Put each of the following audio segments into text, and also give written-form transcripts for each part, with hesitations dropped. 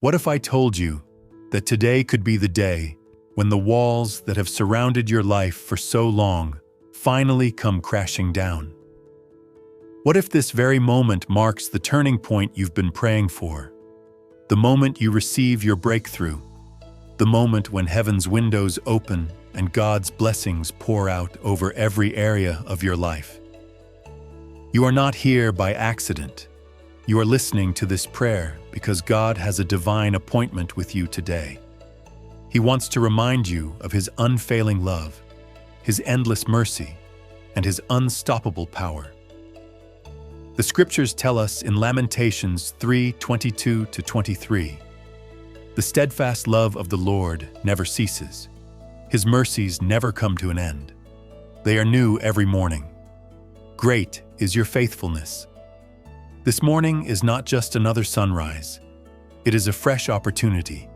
What if I told you that today could be the day when the walls that have surrounded your life for so long finally come crashing down? What if this very moment marks the turning point you've been praying for? The moment you receive your breakthrough, the moment when heaven's windows open and God's blessings pour out over every area of your life. You are not here by accident. You are listening to this prayer because God has a divine appointment with you today. He wants to remind you of His unfailing love, His endless mercy, and His unstoppable power. The scriptures tell us in Lamentations 3:22-23, "The steadfast love of the Lord never ceases. His mercies never come to an end. They are new every morning. Great is your faithfulness." This morning is not just another sunrise. It is a fresh opportunity,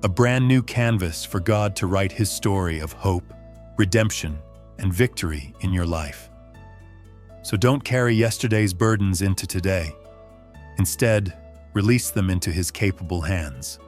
a brand new canvas for God to write His story of hope, redemption, and victory in your life. So don't carry yesterday's burdens into today. Instead, release them into His capable hands.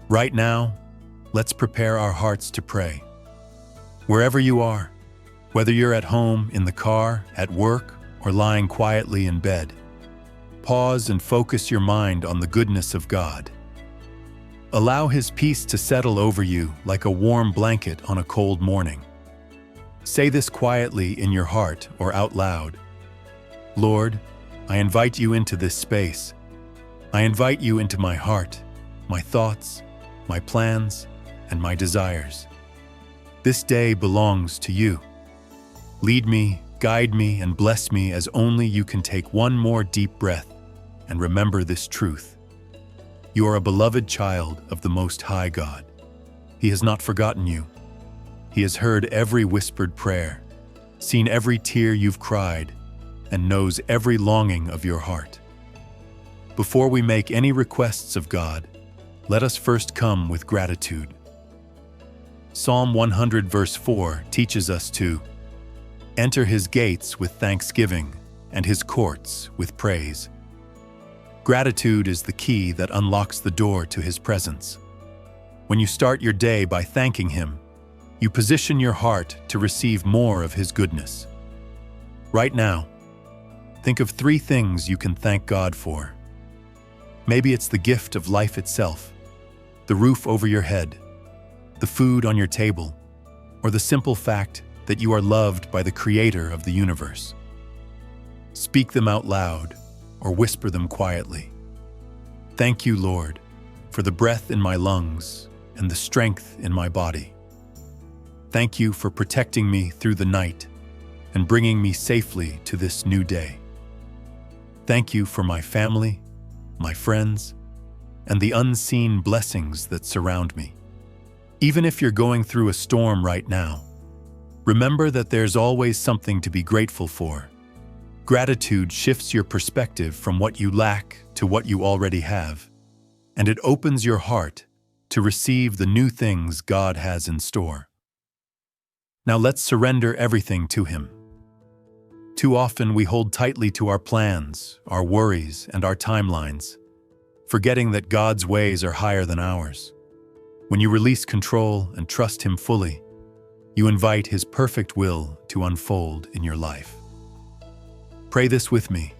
Right now, let's prepare our hearts to pray. Wherever you are, whether you're at home, in the car, at work, or lying quietly in bed, pause and focus your mind on the goodness of God. Allow His peace to settle over you like a warm blanket on a cold morning. Say this quietly in your heart or out loud. Lord, I invite you into this space. I invite you into my heart, my thoughts, my plans, and my desires. This day belongs to you. Lead me, guide me, and bless me as only you can. Take one more deep breath and remember this truth. You are a beloved child of the Most High God. He has not forgotten you. He has heard every whispered prayer, seen every tear you've cried, and knows every longing of your heart. Before we make any requests of God, let us first come with gratitude. Psalm 100 verse 4 teaches us to enter His gates with thanksgiving and His courts with praise. Gratitude is the key that unlocks the door to His presence. When you start your day by thanking Him, you position your heart to receive more of His goodness. Right now, think of 3 things you can thank God for. Maybe it's the gift of life itself, the roof over your head, the food on your table, or the simple fact that you are loved by the Creator of the universe. Speak them out loud or whisper them quietly. Thank you, Lord, for the breath in my lungs and the strength in my body. Thank you for protecting me through the night and bringing me safely to this new day. Thank you for my family, my friends, and the unseen blessings that surround me. Even if you're going through a storm right now, remember that there's always something to be grateful for. Gratitude shifts your perspective from what you lack to what you already have, and it opens your heart to receive the new things God has in store. Now let's surrender everything to Him. Too often we hold tightly to our plans, our worries, and our timelines, forgetting that God's ways are higher than ours. When you release control and trust Him fully, you invite His perfect will to unfold in your life. Pray this with me.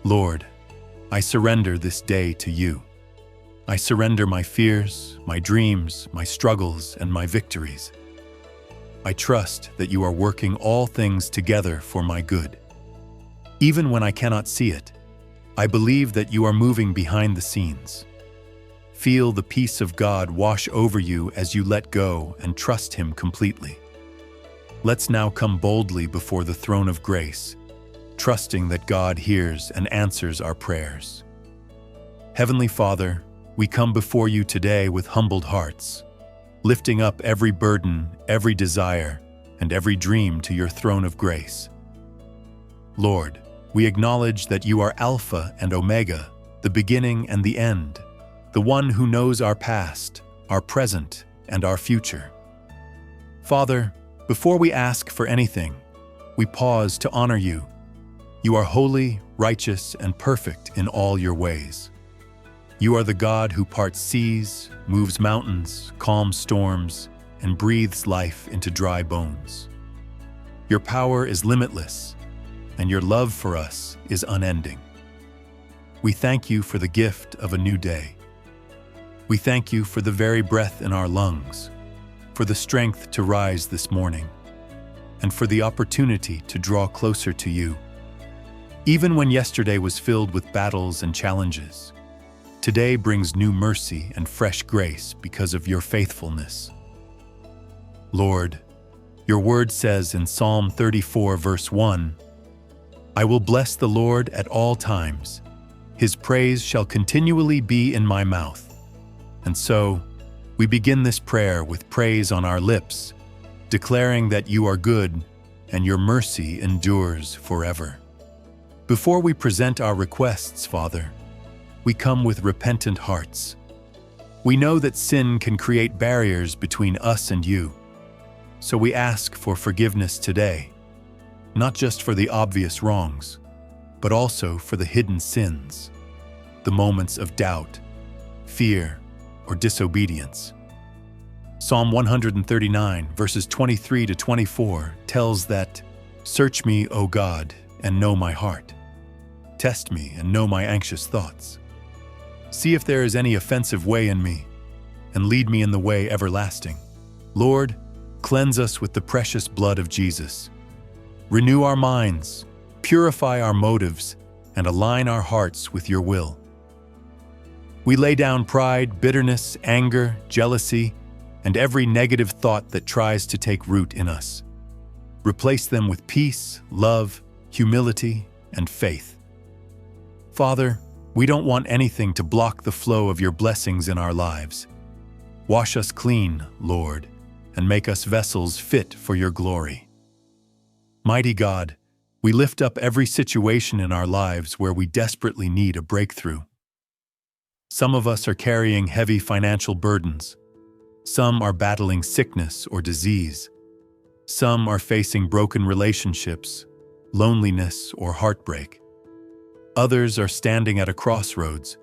Lord, I surrender this day to you. I surrender my fears, my dreams, my struggles, and my victories. I trust that you are working all things together for my good. Even when I cannot see it, I believe that you are moving behind the scenes. Feel the peace of God wash over you as you let go and trust Him completely. Let's now come boldly before the throne of grace, trusting that God hears and answers our prayers. Heavenly Father, we come before you today with humbled hearts, lifting up every burden, every desire, and every dream to your throne of grace. Lord, we acknowledge that you are Alpha and Omega, the beginning and the end, the one who knows our past, our present, and our future. Father, before we ask for anything, we pause to honor you. You are holy, righteous, and perfect in all your ways. You are the God who parts seas, moves mountains, calms storms, and breathes life into dry bones. Your power is limitless, and your love for us is unending. We thank you for the gift of a new day. We thank you for the very breath in our lungs, for the strength to rise this morning, and for the opportunity to draw closer to you. Even when yesterday was filled with battles and challenges, today brings new mercy and fresh grace because of your faithfulness. Lord, your word says in Psalm 34, verse 1, "I will bless the Lord at all times. His praise shall continually be in my mouth." And so, we begin this prayer with praise on our lips, declaring that you are good and your mercy endures forever. Before we present our requests, Father, we come with repentant hearts. We know that sin can create barriers between us and you, so we ask for forgiveness today, not just for the obvious wrongs, but also for the hidden sins, the moments of doubt, fear, or disobedience. Psalm 139, verses 23 to 24 tells that, "Search me, O God, and know my heart. Test me and know my anxious thoughts. See if there is any offensive way in me, and lead me in the way everlasting. Lord, cleanse us with the precious blood of Jesus. Renew our minds, purify our motives, and align our hearts with your will." We lay down pride, bitterness, anger, jealousy, and every negative thought that tries to take root in us. Replace them with peace, love, humility, and faith. Father, we don't want anything to block the flow of your blessings in our lives. Wash us clean, Lord, and make us vessels fit for your glory. Mighty God, we lift up every situation in our lives where we desperately need a breakthrough. Some of us are carrying heavy financial burdens. Some are battling sickness or disease. Some are facing broken relationships, loneliness, or heartbreak. Others are standing at a crossroads,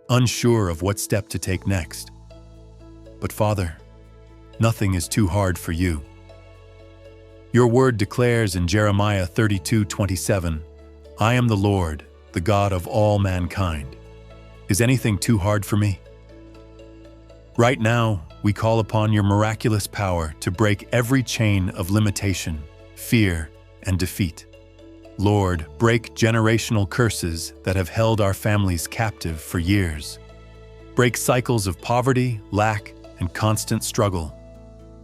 unsure of what step to take next. But Father, nothing is too hard for you. Your word declares in Jeremiah 32:27, "I am the Lord, the God of all mankind. Is anything too hard for me?" Right now, we call upon your miraculous power to break every chain of limitation, fear, and defeat. Lord, break generational curses that have held our families captive for years. Break cycles of poverty, lack, and constant struggle.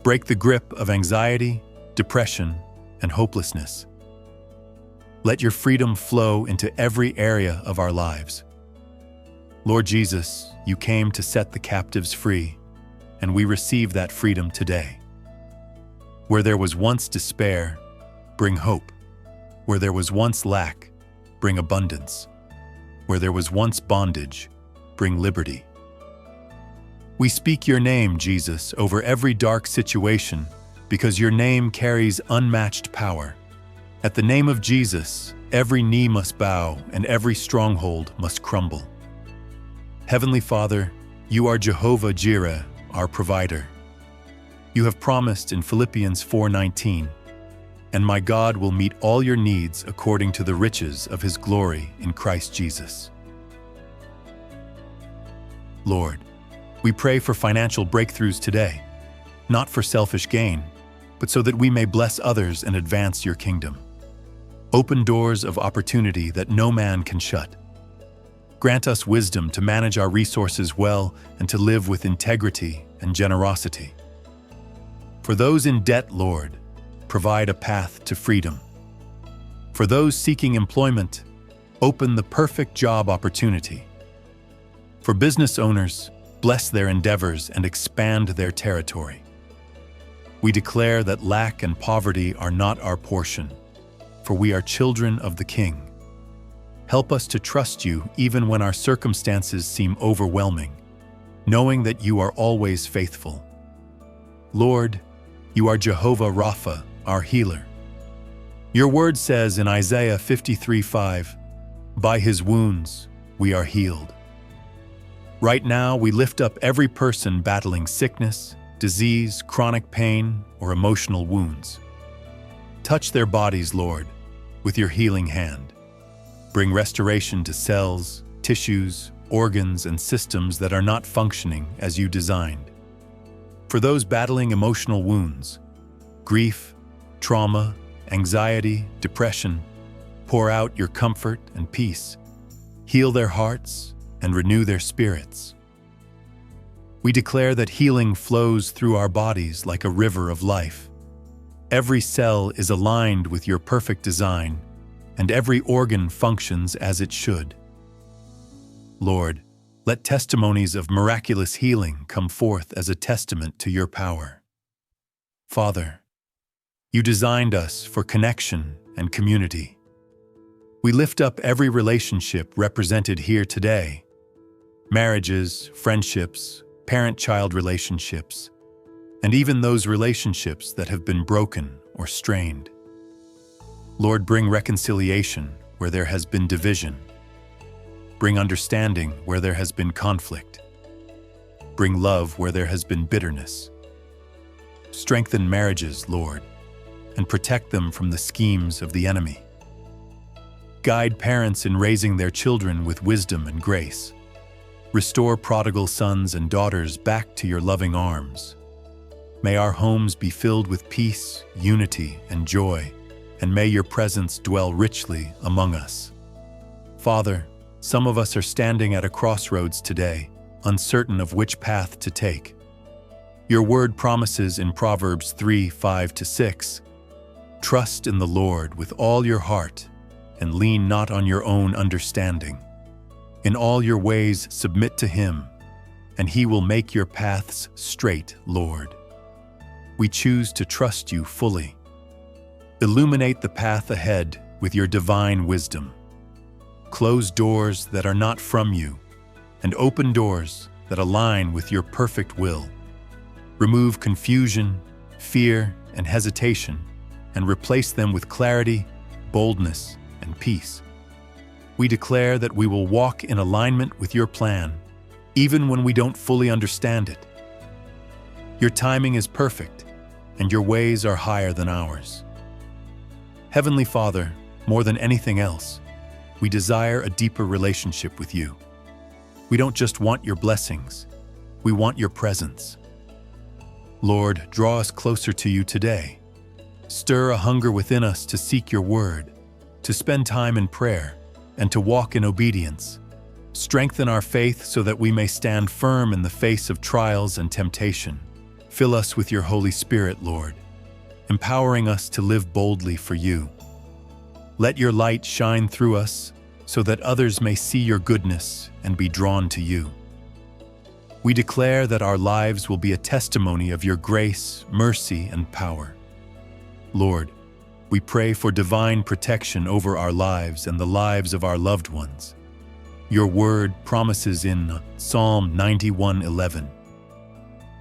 Break the grip of anxiety, depression, and hopelessness. Let your freedom flow into every area of our lives. Lord Jesus, you came to set the captives free, and we receive that freedom today. Where there was once despair, bring hope. Where there was once lack, bring abundance. Where there was once bondage, bring liberty. We speak your name, Jesus, over every dark situation because your name carries unmatched power. At the name of Jesus, every knee must bow and every stronghold must crumble. Heavenly Father, you are Jehovah Jireh, our provider. You have promised in Philippians 4:19, "And my God will meet all your needs according to the riches of his glory in Christ Jesus." Lord, we pray for financial breakthroughs today, not for selfish gain, but so that we may bless others and advance your kingdom. Open doors of opportunity that no man can shut. Grant us wisdom to manage our resources well and to live with integrity and generosity. For those in debt, Lord, provide a path to freedom. For those seeking employment, open the perfect job opportunity. For business owners, bless their endeavors and expand their territory. We declare that lack and poverty are not our portion, for we are children of the King. Help us to trust you even when our circumstances seem overwhelming, knowing that you are always faithful. Lord, you are Jehovah Rapha, our healer. Your word says in Isaiah 53:5, "By his wounds we are healed." Right now, we lift up every person battling sickness, disease, chronic pain, or emotional wounds. Touch their bodies, Lord, with your healing hand. Bring restoration to cells, tissues, organs, and systems that are not functioning as you designed. For those battling emotional wounds, grief, trauma, anxiety, depression, pour out your comfort and peace. Heal their hearts and renew their spirits. We declare that healing flows through our bodies like a river of life. Every cell is aligned with your perfect design, and every organ functions as it should. Lord, let testimonies of miraculous healing come forth as a testament to your power. Father, you designed us for connection and community. We lift up every relationship represented here today: marriages, friendships, parent-child relationships, and even those relationships that have been broken or strained. Lord, bring reconciliation where there has been division. Bring understanding where there has been conflict. Bring love where there has been bitterness. Strengthen marriages, Lord, and protect them from the schemes of the enemy. Guide parents in raising their children with wisdom and grace. Restore prodigal sons and daughters back to your loving arms. May our homes be filled with peace, unity, and joy, and may your presence dwell richly among us. Father, some of us are standing at a crossroads today, uncertain of which path to take. Your word promises in Proverbs 3:5-6, "Trust in the Lord with all your heart, and lean not on your own understanding. In all your ways submit to him, and he will make your paths straight, Lord." We choose to trust you fully. Illuminate the path ahead with your divine wisdom. Close doors that are not from you, and open doors that align with your perfect will. Remove confusion, fear, and hesitation, and replace them with clarity, boldness, and peace. We declare that we will walk in alignment with your plan, even when we don't fully understand it. Your timing is perfect, and your ways are higher than ours. Heavenly Father, more than anything else, we desire a deeper relationship with you. We don't just want your blessings, we want your presence. Lord, draw us closer to you today. Stir a hunger within us to seek your word, to spend time in prayer, and to walk in obedience. Strengthen our faith so that we may stand firm in the face of trials and temptation. Fill us with your Holy Spirit, Lord, empowering us to live boldly for you. Let your light shine through us so that others may see your goodness and be drawn to you. We declare that our lives will be a testimony of your grace, mercy, and power. Lord, we pray for divine protection over our lives and the lives of our loved ones. Your word promises in Psalm 91:11,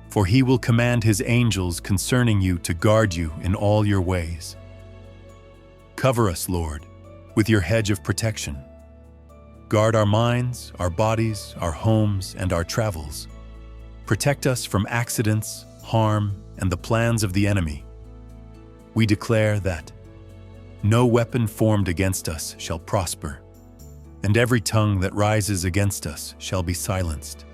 "For he will command his angels concerning you to guard you in all your ways." Cover us, Lord, with your hedge of protection. Guard our minds, our bodies, our homes, and our travels. Protect us from accidents, harm, and the plans of the enemy. We declare that no weapon formed against us shall prosper, and every tongue that rises against us shall be silenced.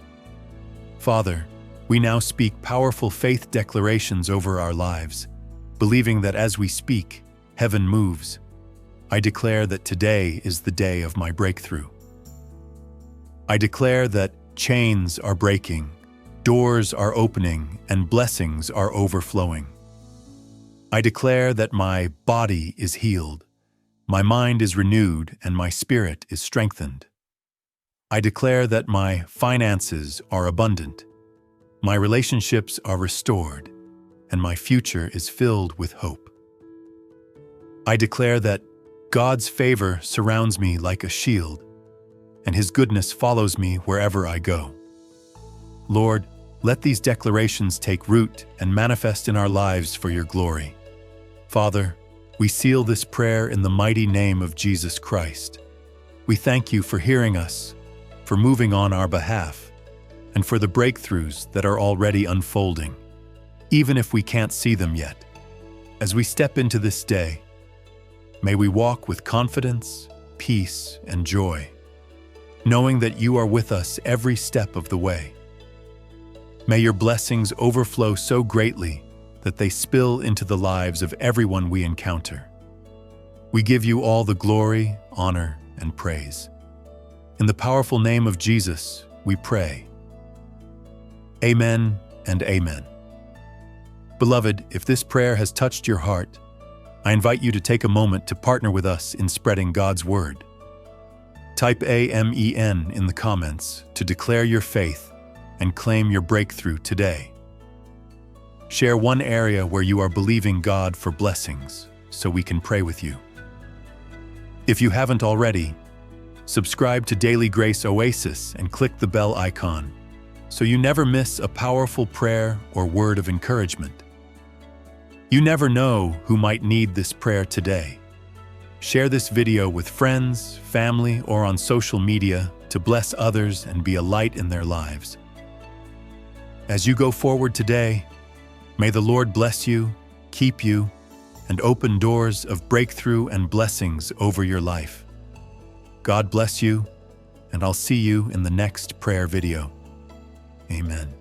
Father, we now speak powerful faith declarations over our lives, believing that as we speak, heaven moves. I declare that today is the day of my breakthrough. I declare that chains are breaking, doors are opening, and blessings are overflowing. I declare that my body is healed, my mind is renewed, and my spirit is strengthened. I declare that my finances are abundant, my relationships are restored, and my future is filled with hope. I declare that God's favor surrounds me like a shield, and his goodness follows me wherever I go. Lord, let these declarations take root and manifest in our lives for your glory. Father, we seal this prayer in the mighty name of Jesus Christ. We thank you for hearing us, for moving on our behalf, and for the breakthroughs that are already unfolding, even if we can't see them yet. As we step into this day, may we walk with confidence, peace, and joy, knowing that you are with us every step of the way. May your blessings overflow so greatly that they spill into the lives of everyone we encounter. We give you all the glory, honor, and praise. In the powerful name of Jesus, we pray. Amen and amen. Beloved, if this prayer has touched your heart, I invite you to take a moment to partner with us in spreading God's word. Type Amen in the comments to declare your faith and claim your breakthrough today. Share one area where you are believing God for blessings so we can pray with you. If you haven't already, subscribe to Daily Grace Oasis and click the bell icon so you never miss a powerful prayer or word of encouragement. You never know who might need this prayer today. Share this video with friends, family, or on social media to bless others and be a light in their lives. As you go forward today, may the Lord bless you, keep you, and open doors of breakthrough and blessings over your life. God bless you, and I'll see you in the next prayer video. Amen.